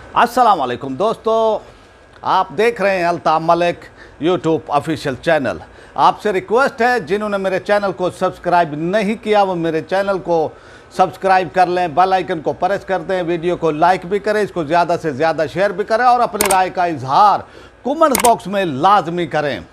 अस्सलाम वालेकुम दोस्तों, आप देख रहे हैं Altaf Malik YouTube official channel. आपसे रिक्वेस्ट है, जिन्होंने मेरे चैनल को सब्सक्राइब नहीं किया वो मेरे चैनल को सब्सक्राइब कर लें, बेल आइकन को प्रेस कर दें, वीडियो को लाइक भी करें, इसको ज़्यादा से ज़्यादा शेयर भी करें और अपनी राय का इजहार कमेंट्स बॉक्स में लाजमी करें।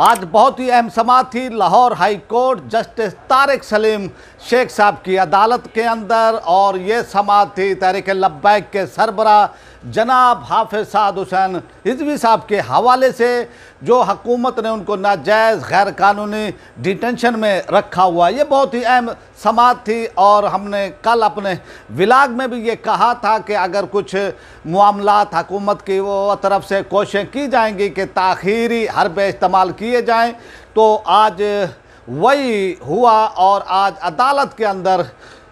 आज बहुत ही अहम समाअत थी। Lahore high court justice Tariq Salim Sheikh साहब की अदालत के अंदर, और ये समाअत थी तहरीक लब्बैक के सरबरा जनाब हाफिज साद हुसैन हिजवी साहब के हवाले से, जो हुकूमत ने उनको नाजायज़ गैर कानूनी डिटेंशन में रखा हुआ। ये बहुत ही अहम समाअत थी और हमने कल अपने व्लॉग में भी ये कहा था कि अगर कुछ मामलात हुकूमत की वो तरफ से कोशिशें की जाएंगी कि ताख़ीरी हरबे इस्तेमाल किए जाएं, तो आज वही हुआ। और आज अदालत के अंदर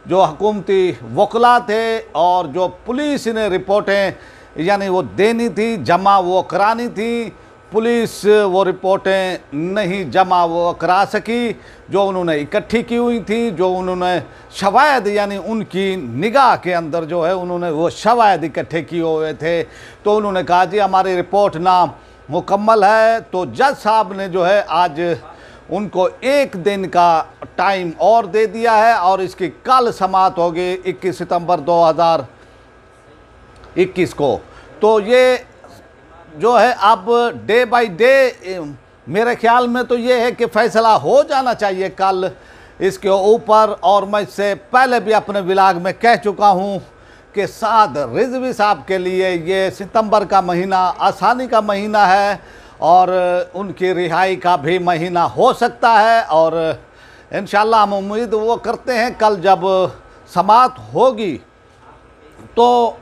जो हुकूमती वकला थे और जो पुलिस ने रिपोर्टें यानी वो देनी थी, जमा वो करानी थी, पुलिस वो रिपोर्टें नहीं जमा वो करा सकी जो उन्होंने इकट्ठी की हुई थी, जो उन्होंने शवायद यानी उनकी निगाह के अंदर जो है उन्होंने वो शवायद इकट्ठे किए हुए थे। तो उन्होंने कहा जी हमारी रिपोर्ट ना मुकम्मल है। तो जज साहब ने जो है आज उनको एक दिन का टाइम और दे दिया है और इसकी कल समाअत होगी 21 सितंबर 2021 को। तो ये जो है अब डे बाय डे मेरे ख्याल में तो ये है कि फ़ैसला हो जाना चाहिए कल इसके ऊपर। और मैं इससे पहले भी अपने व्लॉग में कह चुका हूँ कि साद रिजवी साहब के लिए ये सितंबर का महीना आसानी का महीना है और उनकी रिहाई का भी महीना हो सकता है। और इंशाल्लाह हम उम्मीद वो करते हैं कल जब समाअत होगी तो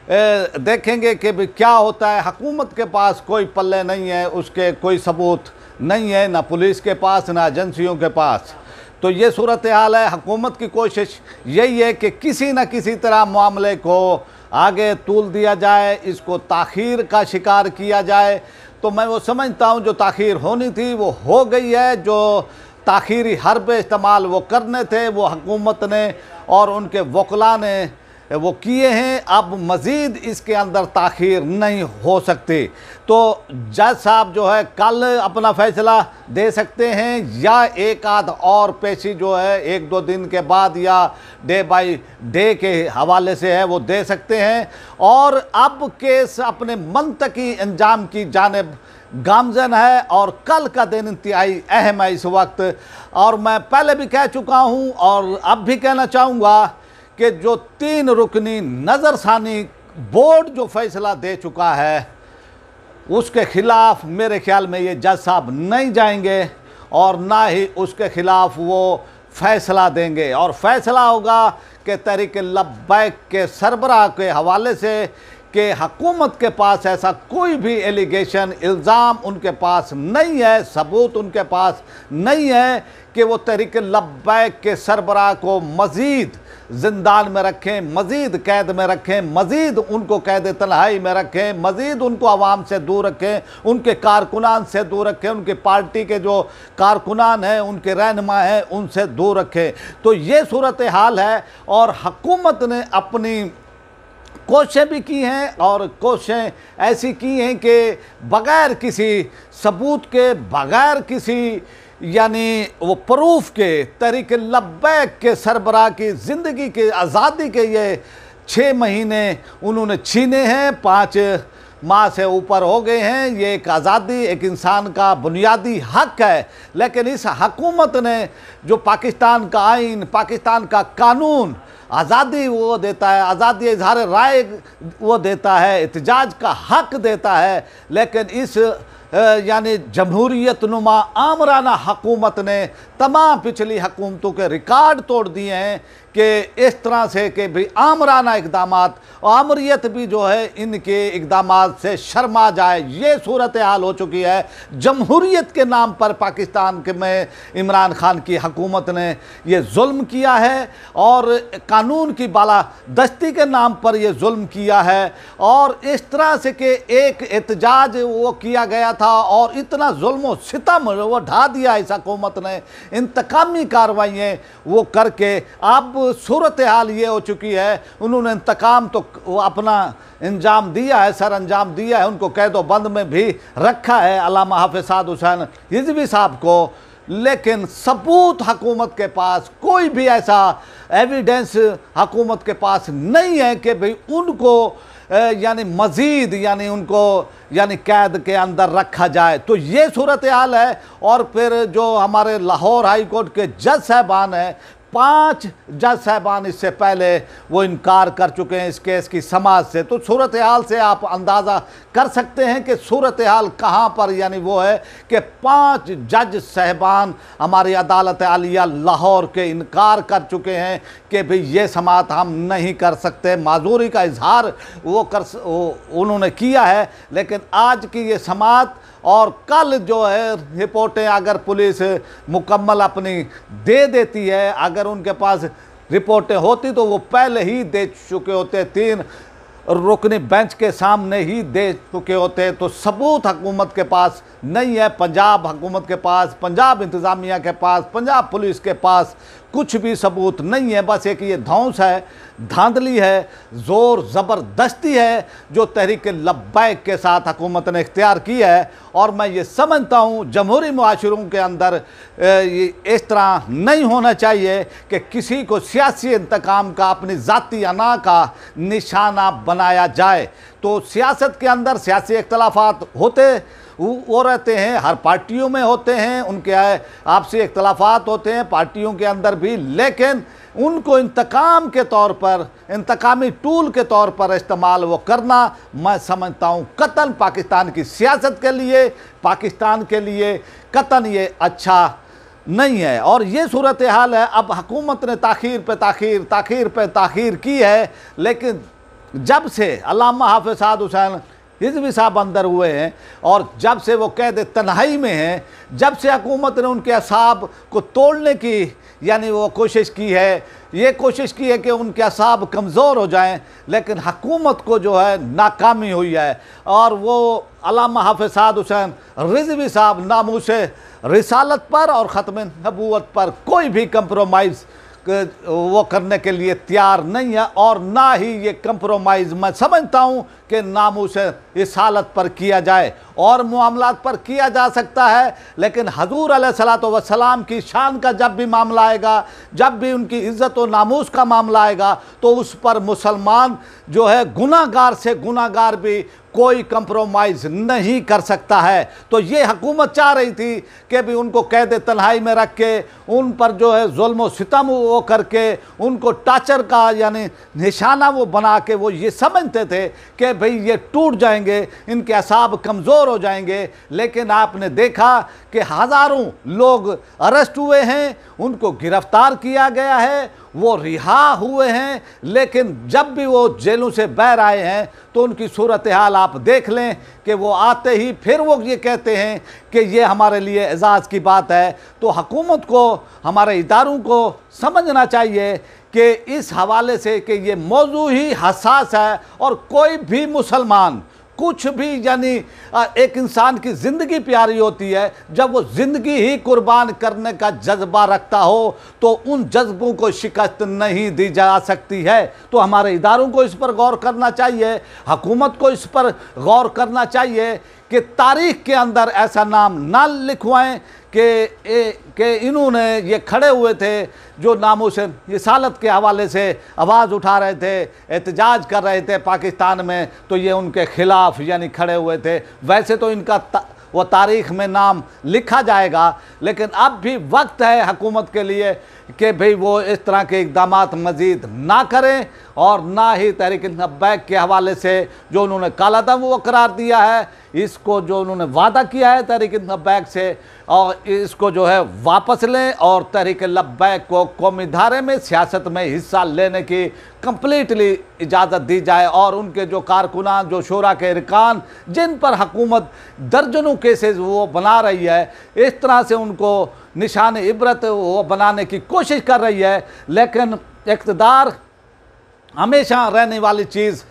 देखेंगे कि भी क्या होता है। हुकूमत के पास कोई पल्ले नहीं है, उसके कोई सबूत नहीं है, ना पुलिस के पास ना एजेंसियों के पास। तो ये सूरत हाल है। हुकूमत की कोशिश यही है कि किसी न किसी तरह मामले को आगे तूल दिया जाए, इसको ताख़ीर का शिकार किया जाए। तो मैं वो समझता हूँ जो ताख़ीर होनी थी वो हो गई है। जो ताख़ीरी हरबे इस्तेमाल वो करने थे वो हुकूमत ने और उनके वकला ने वो किए हैं। अब मज़ीद इसके अंदर ताख़ीर नहीं हो सकती। तो जज साहब जो है कल अपना फ़ैसला दे सकते हैं या एक आध और पेशी जो है एक दो दिन के बाद या डे बाय डे के हवाले से है वो दे सकते हैं। और अब केस अपने मंतकी अंजाम की जानिब गामज़न है और कल का दिन इंतहाई अहम है इस वक्त। और मैं पहले भी कह चुका हूँ और अब भी कहना चाहूँगा कि जो 3 रुकनी नज़रसानी बोर्ड जो फैसला दे चुका है उसके ख़िलाफ़ मेरे ख्याल में ये जज साहब नहीं जाएंगे और ना ही उसके ख़िलाफ़ वो फैसला देंगे। और फैसला होगा कि तहरीक लब्बैक के सरबराह के हवाले से कि हुकूमत के पास ऐसा कोई भी एलिगेशन इल्ज़ाम उनके पास नहीं है, सबूत उनके पास नहीं है कि वो तहरीक लब्बैक के सरबराह को मज़ीद ज़िंदान में रखें, मज़ीद कैद में रखें, मज़ीद उनको कैद तन्हाई में रखें, मज़ीद उनको आवाम से दूर रखें, उनके कारकुनान से दूर रखें, उनकी पार्टी के जो कारकुनान हैं, उनके रहनुमा हैं, उनसे दूर रखें। तो ये सूरत हाल है। और हुकूमत ने अपनी कोशिशें भी की हैं और कोशिशें ऐसी की हैं कि बग़ैर किसी सबूत के, बग़ैर किसी यानी वो प्रूफ के तहरीक लब्बैक के सरबराह की ज़िंदगी के आज़ादी के ये 6 महीने उन्होंने छीने हैं। 5 माह से ऊपर हो गए हैं। ये एक आज़ादी एक इंसान का बुनियादी हक है, लेकिन इस हुकूमत ने जो पाकिस्तान का आइन, पाकिस्तान का कानून आज़ादी वो देता है, आज़ादी इज़हार राय वो देता है, एहतजाज का हक देता है, लेकिन इस यानी जमहूरियत नुमा आमराना हुकूमत ने तमाम पिछली हुकूमतों के रिकॉर्ड तोड़ दिए हैं कि इस तरह से कि भाई आमराना इक़दामात, आमरीत भी जो है इनके इक़दामात से शर्मा जाए, ये सूरत हाल हो चुकी है। जमहूरियत के नाम पर पाकिस्तान के में इमरान खान की हुकूमत ने ये जुल्म किया है और कानून की बालादस्ती के नाम पर ये जुल्म किया है। और इस तरह से कि एक एहतजाज वो किया गया था था और इतना जुल्म सितम वो ढा दिया इस हुकूमत ने, इंतकामी कार्रवाइयाँ वो करके। अब सूरत हाल ये हो चुकी है, उन्होंने इंतकाम तो अपना अंजाम दिया है, सर अंजाम दिया है, उनको कैदो बंद में भी रखा है अल्लामा हाफिज साद हुसैन रिजवी साहब को, लेकिन सबूत हुकूमत के पास कोई भी ऐसा एविडेंस हुकूमत के पास नहीं है कि भाई उनको यानी मज़ीद यानी उनको यानी कैद के अंदर रखा जाए। तो ये सूरत हाल है। और फिर जो हमारे लाहौर हाई कोर्ट के जज साहबान हैं, 5 जज साहबान इससे पहले वो इनकार कर चुके हैं इस केस की समाज से। तो सूरत हाल से आप अंदाज़ा कर सकते हैं कि सूरत हाल कहाँ पर यानी वो है कि 5 जज साहबान हमारी अदालत आलिया लाहौर के इनकार कर चुके हैं कि भाई ये समाअत हम नहीं कर सकते। माजूरी का इजहार उन्होंने किया है, लेकिन आज की ये समाअत और कल जो है रिपोर्टें अगर पुलिस मुकम्मल अपनी दे देती है, अगर उनके पास रिपोर्टें होती तो वो पहले ही दे चुके होते, 3 रुकनी बेंच के सामने ही दे चुके होते। तो सबूत हुकूमत के पास नहीं है, पंजाब हुकूमत के पास, पंजाब इंतज़ामिया के पास, पंजाब पुलिस के पास कुछ भी सबूत नहीं है। बस एक ये धौंस है, धांधली है, ज़ोर ज़बरदस्ती है जो तहरीक लब्बैक के साथ हुकूमत ने इख्तियार की है। और मैं ये समझता हूँ जमहूरी मुआशरों के अंदर इस तरह नहीं होना चाहिए कि किसी को सियासी इंतकाम का अपनी ज़ाती अना का निशाना बनाया जाए। तो सियासत के अंदर सियासी इख्तलाफात होते वो रहते हैं, हर पार्टियों में होते हैं, उनके आपसी इख्तलाफात होते हैं पार्टियों के अंदर भी, लेकिन उनको इंतकाम के तौर पर, इंतकामी टूल के तौर पर इस्तेमाल वो करना मैं समझता हूँ कतन पाकिस्तान की सियासत के लिए, पाकिस्तान के लिए कतन ये अच्छा नहीं है। और ये सूरत हाल है। अब हुकूमत ने ताख़ीर पे ताख़ीर की है, लेकिन जब से अल्लामा हाफिज साद हुसैन रिजवी साहब अंदर हुए हैं और जब से वो कैद तन्हाई में हैं, जब से हुकूमत ने उनके असाब को तोड़ने की यानी वो कोशिश की है, ये कोशिश की है कि उनके असाब कमज़ोर हो जाएं, लेकिन हुकूमत को जो है नाकामी हुई है। और वो अल्लामा हाफिज साद हुसैन रिजवी साहब नामूसे रिसालत पर और ख़त्म नबूवत पर कोई भी कंप्रोमाइज़ वो करने के लिए तैयार नहीं है, और ना ही ये कंप्रोमाइज़ मैं समझता हूँ कि नामूसे रिसालत पर किया जाए। और मामलात पर किया जा सकता है, लेकिन हजूर अलैहिस्सलातु वस्सलाम की शान का जब भी मामला आएगा, जब भी उनकी इज़्ज़त और नामूस का मामला आएगा, तो उस पर मुसलमान जो है गुनाहगार से गुनाहगार भी कोई कंप्रोमाइज़ नहीं कर सकता है। तो ये हुकूमत चाह रही थी कि भी उनको कैद तन्हाई में रख के, उन पर जो है जुल्म व सितम वो करके, उनको टार्चर का यानी निशाना वो बना के, वो ये समझते थे कि भाई ये टूट जाएंगे, इनके असाब कमज़ोर हो जाएंगे। लेकिन आपने देखा कि हज़ारों लोग अरेस्ट हुए हैं, उनको गिरफ़्तार किया गया है, वो रिहा हुए हैं, लेकिन जब भी वो जेलों से बाहर आए हैं तो उनकी सूरत हाल आप देख लें कि वो आते ही फिर वो ये कहते हैं कि ये हमारे लिए एजाज़ की बात है। तो हुकूमत को, हमारे इदारों को समझना चाहिए कि इस हवाले से कि ये मौजू ही हसास है, और कोई भी मुसलमान कुछ भी यानी एक इंसान की ज़िंदगी प्यारी होती है जब वो ज़िंदगी ही कुर्बान करने का जज्बा रखता हो, तो उन जज्बों को शिकस्त नहीं दी जा सकती है। तो हमारे इदारों को इस पर गौर करना चाहिए, हुकूमत को इस पर गौर करना चाहिए कि तारीख़ के अंदर ऐसा नाम ना लिखवाएं कि इन्होंने ये खड़े हुए थे जो नामूसे रिसालत के हवाले से आवाज़ उठा रहे थे, एहतजाज कर रहे थे पाकिस्तान में, तो ये उनके ख़िलाफ़ यानी खड़े हुए थे। वैसे तो इनका वो तारीख़ में नाम लिखा जाएगा, लेकिन अब भी वक्त है हुकूमत के लिए कि भाई वो इस तरह के इक़दामात मज़ीद ना करें, और ना ही तहरीक लब्बैक के हवाले से जो उन्होंने कालादम वो करार दिया है, इसको जो उन्होंने वादा किया है तहरीक लब्बैक से, और इसको जो है वापस लें और तहरीक लब्बैक को कौमी धारे में सियासत में हिस्सा लेने की कंप्लीटली इजाज़त दी जाए। और उनके जो कारकुनान, जो शूरा के अरकान, जिन पर हुकूमत दर्जनों केसेस वो बना रही है, इस तरह से उनको निशान इबरत वो बनाने की कोशिश कर रही है। लेकिन इक़्तिदार हमेशा रहने वाली चीज़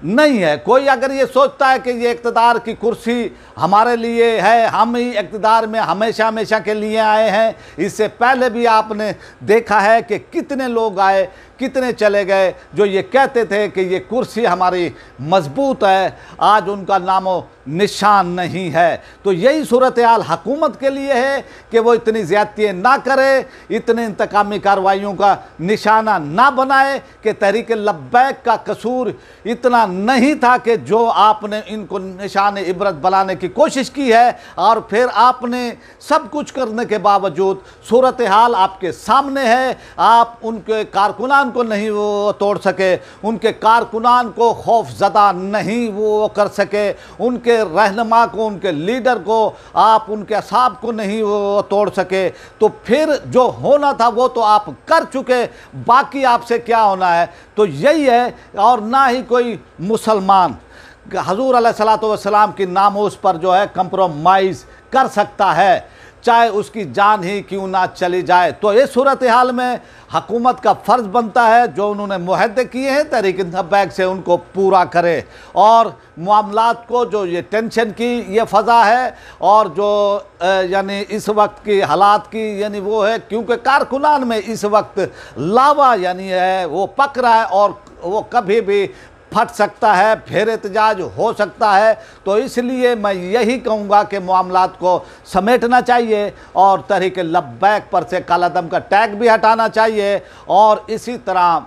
नहीं है। कोई अगर ये सोचता है कि ये इक़्तिदार की कुर्सी हमारे लिए है, हम ही इक़्तिदार में हमेशा हमेशा के लिए आए हैं, इससे पहले भी आपने देखा है कि कितने लोग आए, कितने चले गए जो ये कहते थे कि ये कुर्सी हमारी मजबूत है, आज उनका नामो निशान नहीं है। तो यही सूरत हाल हुकूमत के लिए है कि वो इतनी ज़्यादतियाँ ना करे, इतने इंतकामी कार्रवाइयों का निशाना ना बनाए कि तहरीक लब्बैक का कसूर इतना नहीं था कि जो आपने इनको निशान इबरत बनाने की कोशिश की है, और फिर आपने सब कुछ करने के बावजूद सूरत हाल आपके सामने है। आप उनके कारकुनान को नहीं वो तोड़ सके, उनके कारकुनान को खौफज़दा नहीं वो कर सके, उनके रहनुमा को, उनके लीडर को, आप उनके असाब को नहीं वो तोड़ सके। तो फिर जो होना था वो तो आप कर चुके, बाकी आपसे क्या होना है। तो यही है, और ना ही कोई मुसलमान हजूर अलैहिस्सलातु वस्सलाम की नामोस पर जो है कंप्रोमाइज़ कर सकता है, चाहे उसकी जान ही क्यों ना चली जाए। तो इस सूरत हाल में हुकूमत का फ़र्ज़ बनता है जो उन्होंने मुहद्दे किए हैं तहरीक लब्बैक से, उनको पूरा करे, और मामलात को जो ये टेंशन की ये फ़ज़ा है, और जो यानी इस वक्त की हालात की यानी वो है, क्योंकि कारकुनान में इस वक्त लावा यानी है वो पक रहा है, और वो कभी भी फट सकता है, फिर एहतजाज हो सकता है। तो इसलिए मैं यही कहूँगा कि मामलात को समेटना चाहिए, और तहरीक लब्बैक पर से कालादम का टैग भी हटाना चाहिए, और इसी तरह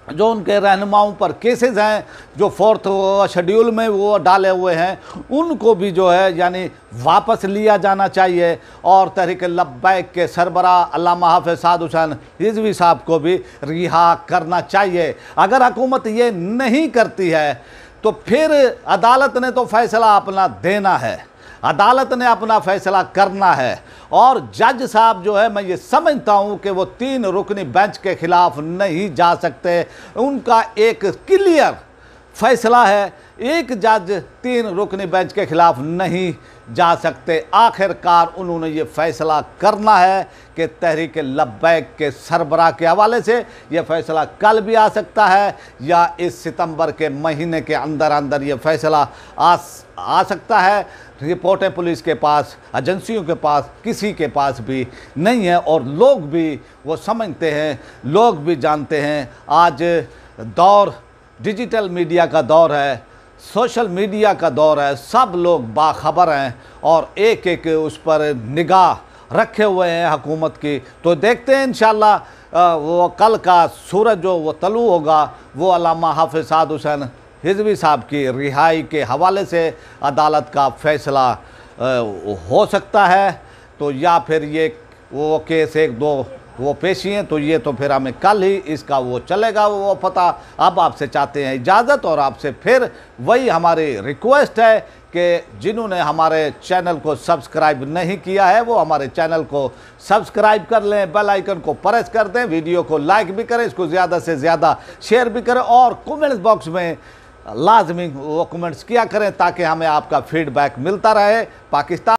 जो उनके रहनुमाओं पर केसेस हैं जो 4th शेड्यूल में वो डाले हुए हैं, उनको भी जो है यानी वापस लिया जाना चाहिए, और तहरीक लब्बैक के सरबरा अल्लामा हाफ़िज़ साद हुसैन रिज़वी साहब को भी रिहा करना चाहिए। अगर हुकूमत ये नहीं करती है तो फिर अदालत ने तो फ़ैसला अपना देना है, अदालत ने अपना फ़ैसला करना है, और जज साहब जो है मैं ये समझता हूँ कि वो 3 रुकनी बेंच के ख़िलाफ़ नहीं जा सकते। उनका एक क्लियर फ़ैसला है, एक जज 3 रुकनी बेंच के ख़िलाफ़ नहीं जा सकते। आखिरकार उन्होंने ये फ़ैसला करना है कि तहरीक लब्बैक के सरबराह के हवाले से ये फ़ैसला कल भी आ सकता है, या इस सितंबर के महीने के अंदर अंदर ये फ़ैसला आ सकता है। रिपोर्टें पुलिस के पास, एजेंसियों के पास, किसी के पास भी नहीं है, और लोग भी वो समझते हैं, लोग भी जानते हैं। आज दौर डिजिटल मीडिया का दौर है, सोशल मीडिया का दौर है, सब लोग बाखबर हैं और एक एक उस पर निगाह रखे हुए हैं हुकूमत की। तो देखते हैं इंशाअल्लाह वो कल का सूरज जो वो तलू होगा वो अल्लामा हाफ़िज़ साद हुसैन रिज़वी साहब की रिहाई के हवाले से अदालत का फ़ैसला हो सकता है। तो या फिर ये वो केस 1-2 वो पेशी हैं, तो ये तो फिर हमें कल ही इसका वो चलेगा वो पता। अब आपसे चाहते हैं इजाज़त, और आपसे फिर वही हमारी रिक्वेस्ट है कि जिन्होंने हमारे चैनल को सब्सक्राइब नहीं किया है वो हमारे चैनल को सब्सक्राइब कर लें, बेल आइकन को प्रेस कर दें, वीडियो को लाइक भी करें, इसको ज़्यादा से ज़्यादा शेयर भी करें, और कमेंट्स बॉक्स में लाजमी वो कमेंट्स किया करें ताकि हमें आपका फीडबैक मिलता रहे। पाकिस्तान